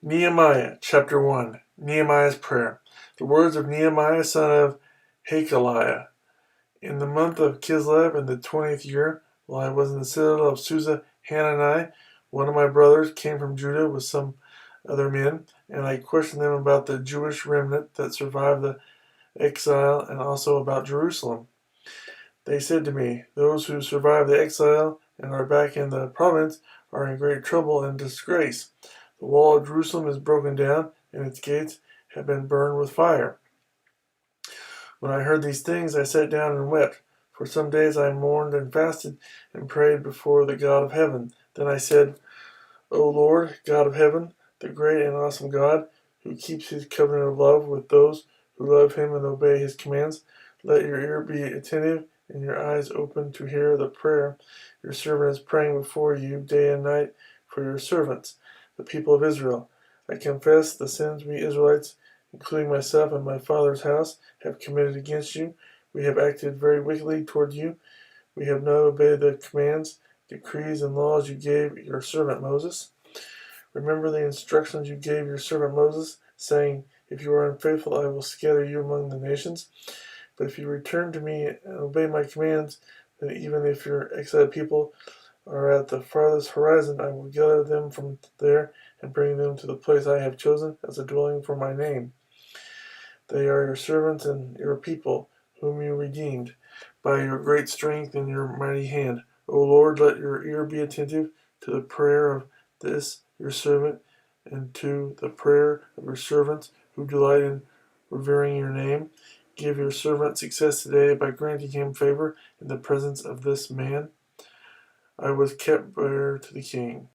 Nehemiah, chapter 1. Nehemiah's prayer. The words of Nehemiah, son of Hakaliah. In the month of Kislev, in the 20th year, while I was in the citadel of Susa, Hanani, one of my brothers, came from Judah with some other men, and I questioned them about the Jewish remnant that survived the exile and also about Jerusalem. They said to me, "Those who survived the exile and are back in the province are in great trouble and disgrace. The wall of Jerusalem is broken down, and its gates have been burned with fire." When I heard these things, I sat down and wept. For some days I mourned and fasted and prayed before the God of heaven. Then I said, "O Lord, God of heaven, the great and awesome God, who keeps his covenant of love with those who love him and obey his commands, let your ear be attentive and your eyes open to hear the prayer your servant is praying before you day and night for your servants, the people of Israel. I confess the sins we Israelites, including myself and my father's house, have committed against you. We have acted very wickedly toward you. We have not obeyed the commands, decrees, and laws you gave your servant Moses. Remember the instructions you gave your servant Moses, saying, 'If you are unfaithful, I will scatter you among the nations. But if you return to me and obey my commands, then even if your exiled people are at the farthest horizon, I will gather them from there and bring them to the place I have chosen as a dwelling for my name. They are your servants and your people, whom you redeemed by your great strength and your mighty hand. O Lord, let your ear be attentive to the prayer of this your servant and to the prayer of your servants who delight in revering your name. Give your servant success today by granting him favor in the presence of this man." I was kept bearer to the king.